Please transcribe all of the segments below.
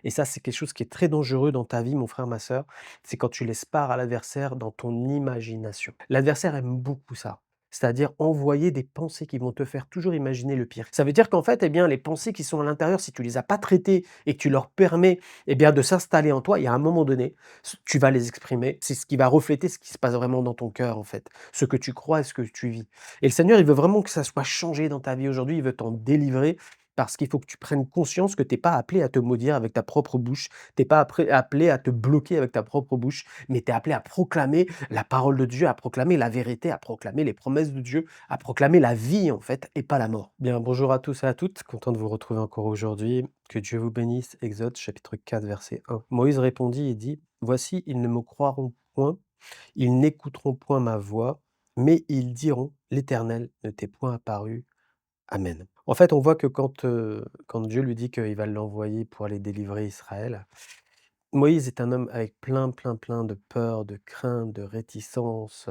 Et ça, c'est quelque chose qui est très dangereux dans ta vie, mon frère, ma sœur, c'est quand tu laisses part à l'adversaire dans ton imagination. L'adversaire aime beaucoup ça, c'est-à-dire envoyer des pensées qui vont te faire toujours imaginer le pire. Ça veut dire qu'en fait, eh bien, les pensées qui sont à l'intérieur, si tu les as pas traitées et que tu leur permets, eh bien, de s'installer en toi, il y a un moment donné, tu vas les exprimer. C'est ce qui va refléter ce qui se passe vraiment dans ton cœur, en fait, ce que tu crois et ce que tu vis. Et le Seigneur, il veut vraiment que ça soit changé dans ta vie aujourd'hui, il veut t'en délivrer parce qu'il faut que tu prennes conscience que tu es pas appelé à te maudire avec ta propre bouche, tu es pas appelé à te bloquer avec ta propre bouche, mais tu es appelé à proclamer la parole de Dieu, à proclamer la vérité, à proclamer les promesses de Dieu, à proclamer la vie en fait et pas la mort. Bien, bonjour à tous et à toutes, content de vous retrouver encore aujourd'hui. Que Dieu vous bénisse. Exode chapitre 4 verset 1. Moïse répondit et dit: Voici, ils ne me croiront point, ils n'écouteront point ma voix, mais ils diront: L'Éternel ne t'est point apparu. Amen. En fait, on voit que quand Dieu lui dit qu'il va l'envoyer pour aller délivrer Israël, Moïse est un homme avec plein, plein, plein de peur, de crainte, de réticence,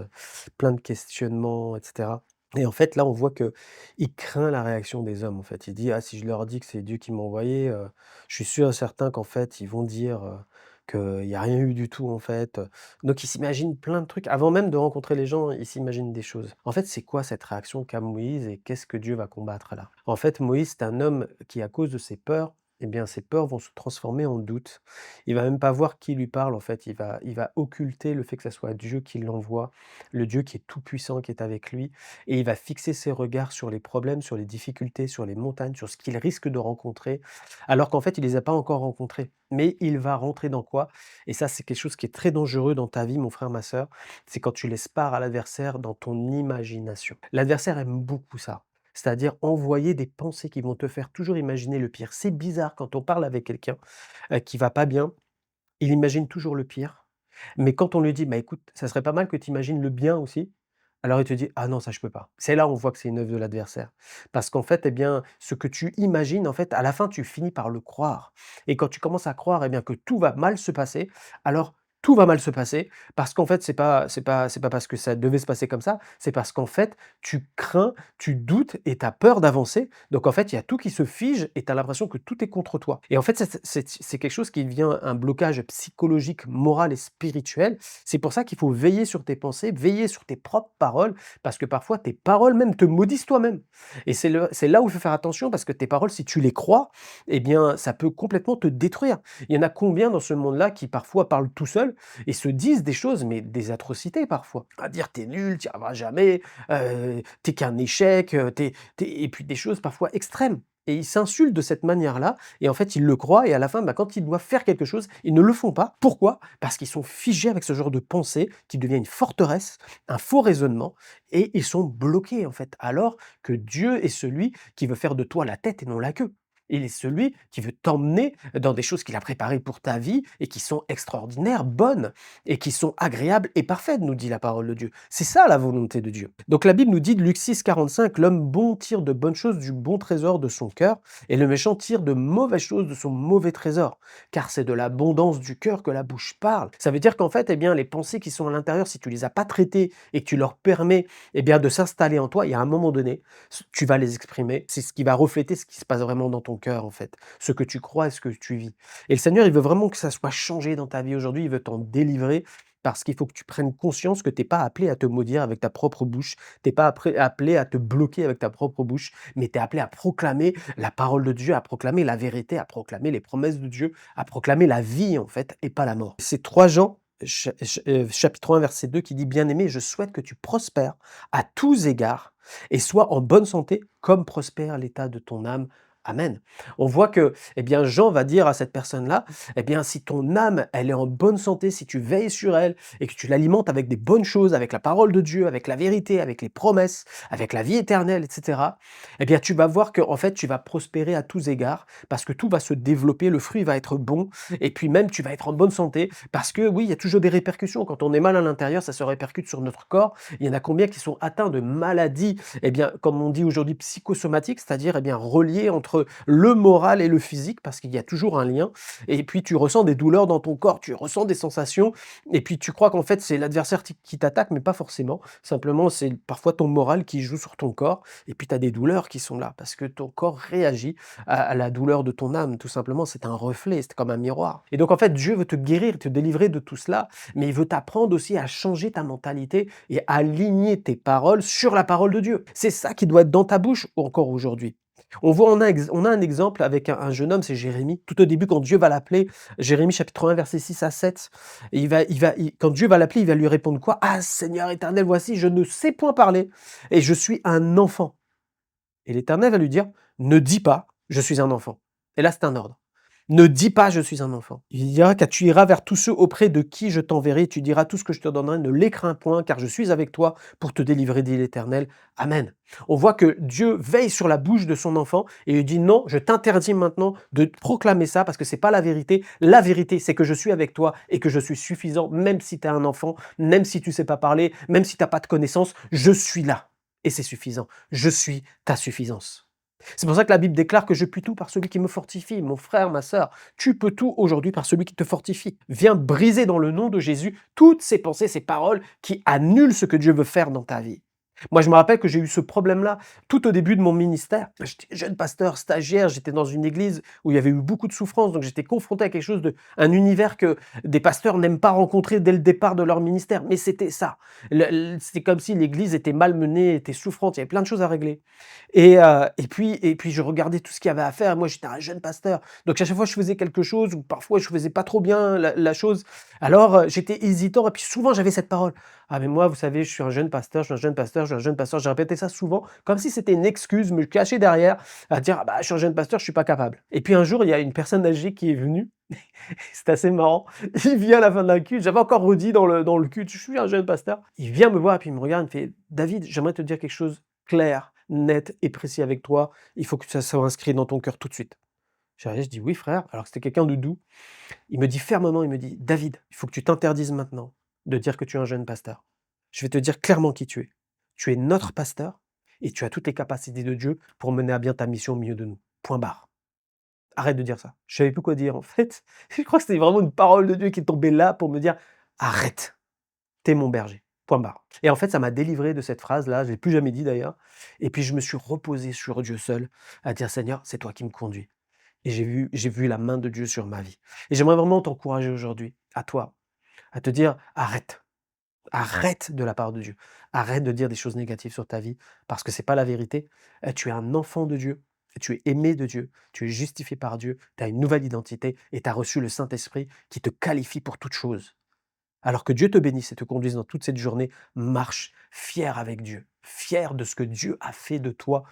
plein de questionnements et cetera. Et en fait, là, on voit qu'il craint la réaction des hommes, en fait. Il dit: «Ah, si je leur dis que c'est Dieu qui m'a envoyé, je suis sûr et certain qu'en fait, ils vont dire, qu'il y a rien eu du tout, en fait». Donc il s'imagine plein de trucs. Avant même de rencontrer les gens, il s'imagine des choses. En fait, c'est quoi cette réaction qu'a Moïse et qu'est-ce que Dieu va combattre là? En fait, Moïse, c'est un homme qui, à cause de ses peurs, eh bien, ses peurs vont se transformer en doute. Il va même pas voir qui lui parle, en fait. Il va occulter le fait que ça soit Dieu qui l'envoie, le Dieu qui est tout-puissant, qui est avec lui, et il va fixer ses regards sur les problèmes, sur les difficultés, sur les montagnes, sur ce qu'il risque de rencontrer, alors qu'en fait, il les a pas encore rencontrés. Mais il va rentrer dans quoi? Et ça, c'est quelque chose qui est très dangereux dans ta vie, mon frère, ma sœur, c'est quand tu laisses part à l'adversaire dans ton imagination. L'adversaire aime beaucoup ça. C'est-à-dire envoyer des pensées qui vont te faire toujours imaginer le pire. C'est bizarre quand on parle avec quelqu'un, qui va pas bien, il imagine toujours le pire, mais quand on lui dit: «Bah, écoute, ça serait pas mal que tu imagines le bien aussi», alors il te dit: «Ah non, ça je peux pas». C'est là où on voit que c'est une œuvre de l'adversaire. Parce qu'en fait, eh bien, ce que tu imagines, en fait, à la fin, tu finis par le croire, et quand tu commences à croire, eh bien, que tout va mal se passer, alors tout va mal se passer parce qu'en fait, c'est pas parce que ça devait se passer comme ça, c'est parce qu'en fait, tu crains, tu doutes et tu as peur d'avancer. Donc en fait, il y a tout qui se fige et tu as l'impression que tout est contre toi. Et en fait, c'est quelque chose qui devient un blocage psychologique, moral et spirituel. C'est pour ça qu'il faut veiller sur tes pensées, veiller sur tes propres paroles, parce que parfois tes paroles même te maudissent toi-même. Et c'est là où il faut faire attention, parce que tes paroles, si tu les crois, eh bien, ça peut complètement te détruire. Il y en a combien dans ce monde-là qui parfois parlent tout seuls et se disent des choses, mais des atrocités parfois. À dire: «Tu es nul, tu y arriveras jamais, tu es qu'un échec, tu et puis des choses parfois extrêmes. Et ils s'insultent de cette manière-là, et en fait, ils le croient, et à la fin, bah, quand ils doivent faire quelque chose, ils ne le font pas. Pourquoi? Parce qu'ils sont figés avec ce genre de pensée qui devient une forteresse, un faux raisonnement, et ils sont bloqués, en fait. Alors que Dieu est celui qui veut faire de toi la tête et non la queue. Il est celui qui veut t'emmener dans des choses qu'il a préparées pour ta vie et qui sont extraordinaires, bonnes, et qui sont agréables et parfaites, nous dit la parole de Dieu. C'est ça la volonté de Dieu. Donc la Bible nous dit de Luc 6,45, l'homme bon tire de bonnes choses du bon trésor de son cœur, et le méchant tire de mauvaises choses de son mauvais trésor. Car c'est de l'abondance du cœur que la bouche parle. Ça veut dire qu'en fait, eh bien, les pensées qui sont à l'intérieur, si tu les as pas traitées et que tu leur permets, eh bien, de s'installer en toi, il y a un moment donné, tu vas les exprimer. C'est ce qui va refléter ce qui se passe vraiment dans ton cœur, en fait, ce que tu crois et ce que tu vis. Et le Seigneur, il veut vraiment que ça soit changé dans ta vie aujourd'hui, il veut t'en délivrer, parce qu'il faut que tu prennes conscience que tu es pas appelé à te maudire avec ta propre bouche, tu es pas appelé à te bloquer avec ta propre bouche, mais tu es appelé à proclamer la parole de Dieu, à proclamer la vérité, à proclamer les promesses de Dieu, à proclamer la vie, en fait, et pas la mort. C'est 3 Jean, chapitre 1, verset 2, qui dit: «Bien-aimé, je souhaite que tu prospères à tous égards et sois en bonne santé comme prospère l'état de ton âme. Amen». On voit que, eh bien, Jean va dire à cette personne-là: eh bien, si ton âme, elle est en bonne santé, si tu veilles sur elle et que tu l'alimentes avec des bonnes choses, avec la parole de Dieu, avec la vérité, avec les promesses, avec la vie éternelle, et cetera, eh bien, tu vas voir qu'en fait, tu vas prospérer à tous égards, parce que tout va se développer, le fruit va être bon, et puis même tu vas être en bonne santé, parce que oui, il y a toujours des répercussions. Quand on est mal à l'intérieur, ça se répercute sur notre corps. Il y en a combien qui sont atteints de maladies, eh bien, comme on dit aujourd'hui, psychosomatiques, c'est-à-dire, eh bien, reliées entre le moral et le physique, parce qu'il y a toujours un lien, et puis tu ressens des douleurs dans ton corps, tu ressens des sensations, et puis tu crois qu'en fait c'est l'adversaire qui t'attaque, mais pas forcément. Simplement, c'est parfois ton moral qui joue sur ton corps, et puis tu as des douleurs qui sont là, parce que ton corps réagit à la douleur de ton âme, tout simplement, c'est un reflet, c'est comme un miroir. Et donc en fait, Dieu veut te guérir, te délivrer de tout cela, mais il veut t'apprendre aussi à changer ta mentalité et à aligner tes paroles sur la parole de Dieu. C'est ça qui doit être dans ta bouche encore aujourd'hui. On a un exemple avec un jeune homme, c'est Jérémie. Tout au début, quand Dieu va l'appeler, Jérémie chapitre 1, versets 6 à 7, et quand Dieu va l'appeler, il va lui répondre quoi? Ah Seigneur éternel, voici, je ne sais point parler, et je suis un enfant. Et l'Éternel va lui dire, ne dis pas, je suis un enfant. Et là, c'est un ordre. Ne dis pas, je suis un enfant. Il dira, car tu iras vers tous ceux auprès de qui je t'enverrai, tu diras tout ce que je te donnerai, ne les crains point, car je suis avec toi pour te délivrer, dit l'Éternel. Amen. On voit que Dieu veille sur la bouche de son enfant et lui dit, non, je t'interdis maintenant de proclamer ça parce que c'est pas la vérité. La vérité, c'est que je suis avec toi et que je suis suffisant, même si tu es un enfant, même si tu sais pas parler, même si tu n'as pas de connaissances, je suis là. Et c'est suffisant. Je suis ta suffisance. C'est pour ça que la Bible déclare que je puis tout par celui qui me fortifie. Mon frère, ma sœur, tu peux tout aujourd'hui par celui qui te fortifie. Viens briser dans le nom de Jésus toutes ces pensées, ces paroles qui annulent ce que Dieu veut faire dans ta vie. Moi, je me rappelle que j'ai eu ce problème-là tout au début de mon ministère. J'étais jeune pasteur, stagiaire, j'étais dans une église où il y avait eu beaucoup de souffrance, donc j'étais confronté à quelque chose un univers que des pasteurs n'aiment pas rencontrer dès le départ de leur ministère. Mais c'était ça. C'était comme si l'église était malmenée, était souffrante, il y avait plein de choses à régler. Et puis je regardais tout ce qu'il y avait à faire. Moi, j'étais un jeune pasteur. Donc à chaque fois, je faisais quelque chose ou parfois, je faisais pas trop bien la chose. Alors, j'étais hésitant et puis souvent, j'avais cette parole. Ah, mais moi, vous savez, je suis un jeune pasteur, je suis un jeune pasteur, je suis un jeune pasteur. J'ai répété ça souvent, comme si c'était une excuse, me cacher derrière, à dire, ah bah, je suis un jeune pasteur, je suis pas capable. Et puis un jour, il y a une personne âgée qui est venue. C'est assez marrant. Il vient à la fin de la culte. J'avais encore redit dans le culte, je suis un jeune pasteur. Il vient me voir et puis il me regarde, il me fait, David, j'aimerais te dire quelque chose clair, net et précis avec toi. Il faut que ça soit inscrit dans ton cœur tout de suite. Je dis oui, frère. Alors que c'était quelqu'un de doux. Il me dit fermement, il me dit, David, il faut que tu t'interdises maintenant de dire que tu es un jeune pasteur. Je vais te dire clairement qui tu es. Tu es notre pasteur et tu as toutes les capacités de Dieu pour mener à bien ta mission au milieu de nous. Point barre. Arrête de dire ça. Je savais plus quoi dire en fait. Je crois que c'était vraiment une parole de Dieu qui est tombée là pour me dire, arrête, t'es mon berger. Point barre. Et en fait, ça m'a délivré de cette phrase-là, je l'ai plus jamais dit d'ailleurs. Et puis je me suis reposé sur Dieu seul, à dire Seigneur, c'est toi qui me conduis. Et j'ai vu la main de Dieu sur ma vie. Et j'aimerais vraiment t'encourager aujourd'hui, à toi, à te dire arrête. Arrête de la part de Dieu. Arrête de dire des choses négatives sur ta vie parce que c'est pas la vérité. Tu es un enfant de Dieu. Tu es aimé de Dieu. Tu es justifié par Dieu. Tu as une nouvelle identité et tu as reçu le Saint-Esprit qui te qualifie pour toute chose. Alors que Dieu te bénisse et te conduise dans toute cette journée, marche fier avec Dieu, fier de ce que Dieu a fait de toi,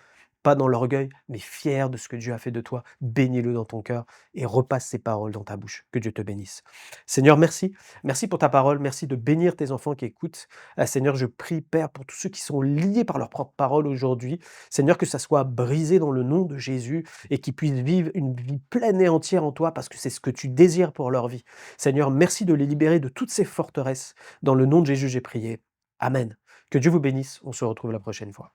pas dans l'orgueil, mais fier de ce que Dieu a fait de toi. Bénis-le dans ton cœur et repasse ces paroles dans ta bouche. Que Dieu te bénisse. Seigneur, merci. Merci pour ta parole. Merci de bénir tes enfants qui écoutent. Seigneur, je prie, Père, pour tous ceux qui sont liés par leur propre parole aujourd'hui. Seigneur, que ça soit brisé dans le nom de Jésus et qu'ils puissent vivre une vie pleine et entière en toi parce que c'est ce que tu désires pour leur vie. Seigneur, merci de les libérer de toutes ces forteresses. Dans le nom de Jésus, j'ai prié. Amen. Que Dieu vous bénisse. On se retrouve la prochaine fois.